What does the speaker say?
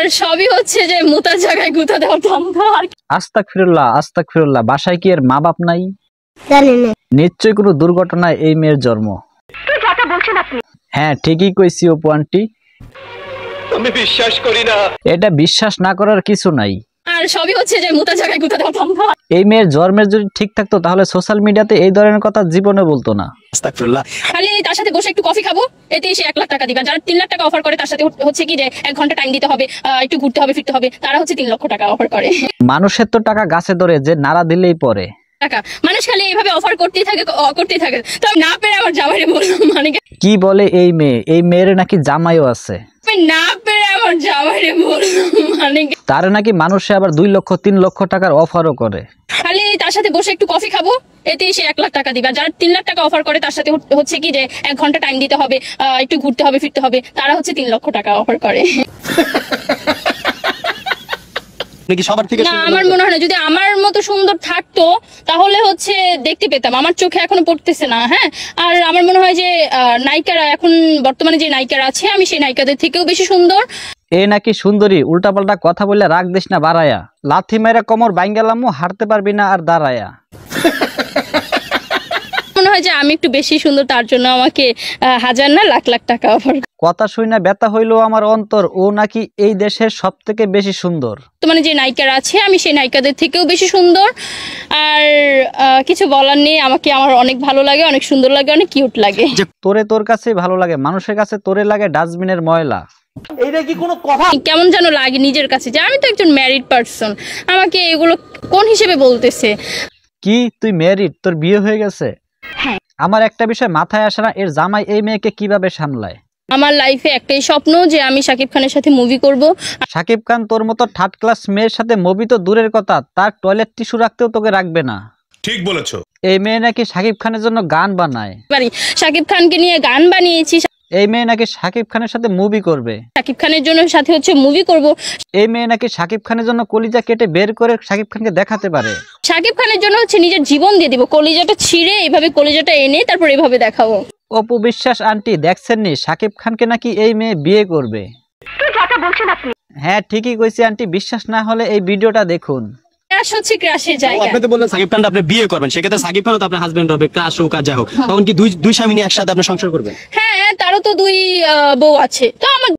আর সবই হচ্ছে যে মুতার জায়গায় গুতা দেওয়ার ধান্দা। আস্তাগফিরুল্লাহ আস্তাগফিরুল্লাহ। বাসায় কি এর মা বাপ নাই? জানি না। নিশ্চয়ই কোনো দুর্ঘটনায় এই মেয়ের জন্ম। কি কথা বলছেন আপনি? হ্যাঁ ঠিকই কইছি অপু আন্টি। আমি বিশ্বাস করি না। এটা বিশ্বাস না করার কিছু নাই। আর সবই হচ্ছে যে মুতার জায়গায় গুতা দেওয়ার ধান্দা। এই মেয়ের জন্মের যদি ঠিক থাকতো তাহলে সোশ্যাল মিডিয়াতে এই ধরনের কথা জীবনে বলতো না। আস্তাগফিরুল্লাহ। খালি তার সাথে বসে একটু কফি খাবো, এতেই সে 1 লাখ টাকা দিবে। যারা 3 লাখ টাকা অফার করে তার সাথে হচ্ছে কি যে 1 ঘন্টা টাইম দিতে হবে, একটু ঘুরতে হবে ফিরতে হবে, তারা হচ্ছে 3 লক্ষ টাকা অফার করে। মানুষের তো টাকা গাছে ধরে, যে নাড়া দিলেই পরে। টাকা মানুষ খালি এইভাবে অফার করতেই থাকে করতেই থাকে। তো আমি না পেরে আমার জামাইরে বললাম, মানে কি বলে এই মেয়ে? এই মেয়ের নাকি জামাইও আছে। আমি না পেরে আমার জামাইরে বললাম, মানে তার নাকি মানুষে আবার 2 লক্ষ 3 লক্ষ টাকার অফারও করে। খালি তার সাথে বসে একটু কফি খাবো, এতেই সে 1 লাখ টাকা দিবে। যারা 3 লাখ টাকা অফার করে তার সাথে হচ্ছে কি যে 1 ঘন্টা টাইম দিতে হবে, একটু ঘুরতে হবে ফিরতে হবে, তারা হচ্ছে 3 লক্ষ টাকা অফার করে। না, আমার মনে হয় না। যদি আমার মতো সুন্দর থাকতো তাহলে হচ্ছে দেখতে পেতাম। আমার চোখে এখনো পড়তেছে না। হ্যাঁ, আর আমার মনে হয় যে নায়িকারা এখন বর্তমানে যে নায়িকারা আছে, আমি সেই নায়িকাদের থেকেও বেশি সুন্দর। এ নাকি সুন্দরী, উল্টাপাল্টা কথা বললে রাগ দিস না বাড়ায়া। লাথি মেরে কোমর বাইঙ্গালামু, হাঁটতে পারবি না আর দাঁড়ায়া। মনে হয় যে আমি একটু বেশি সুন্দর, তার জন্য আমাকে 1000 না লাখ লাখ টাকা অফার। কথা শুই না ব্যথা হইলো আমার অন্তর, ও নাকি এই দেশের সব থেকে বেশি সুন্দর। বর্তমানে যে নায়িকারা আছে, আমি সেই নায়িকাদের থেকেও বেশি সুন্দর। আর কিছু বলার নেই, আমাকে আমার অনেক ভালো লাগে, অনেক সুন্দর লাগে, অনেক কিউট লাগে। তোরে তোর কাছে ভালো লাগে, মানুষের কাছে তোরে লাগে ডাস্টবিনের ময়লা। এইটা কি কোনো কথা? কেমন যেন লাগে নিজের কাছে যে আমি তো একজন ম্যারিড পারসন, আমাকে এগুলো কোন হিসেবে বলতেছে? কি তুই ম্যারিড? তোর বিয়ে হয়ে গেছে? হ্যাঁ। আমার একটা বিষয় মাথায় আসে না, এর জামাই এই মেয়েকে কিভাবে সামলায়। আমার লাইফে একটাই স্বপ্ন যে আমি শাকিব খানের সাথে মুভি করব। শাকিব খান তোর মতো 3rd ক্লাস মেয়ের সাথে মুভি তো দূরের কথা, তার টয়লেট টিস্যু রাখতেও তোকে রাখবে না। ঠিক বলেছো। এই মেয়ে নাকি শাকিব খানের জন্য গান বানায়। শাকিব খানকে নিয়ে গান বানিয়েছি। এই মেয়ে নাকি শাকিব খানের সাথে মুভি করবে। শাকিব খানের জন্য সাথে হচ্ছে মুভি করব। এই মেয়ে নাকি শাকিব খানের জন্য কলিজা কেটে বের করে শাকিব খানকে দেখাতে পারে। শাকিব খানের জন্য হচ্ছে নিজের জীবন দিয়ে দিব, কলিজাটা ছিঁড়ে এইভাবে কলিজাটা এনে তারপর এভাবে দেখাবো। অপু বিশ্বাস আন্টি দেখছেন নি, শাকিব খানকে নাকি এই মেয়ে বিয়ে করবে। কি কথা বলছেন আপনি? হ্যাঁ ঠিকই কইছি আন্টি, বিশ্বাস না হলে এই ভিডিওটা দেখুন। ক্রাশ হচ্ছে ক্রাশের জায়গা। আপনি তো বললেন সাকিব খান আপনি বিয়ে করবেন, সেক্ষেত্রে সাকিব খানও তো আপনার হাজবেন্ড হবে, ক্রাশ হোক আর যা হোক, তখন কি দুই স্বামী নিয়ে একসাথে আপনি সংসার করবেন? হ্যাঁ, তারও তো 2 বউ আছে, তো আমার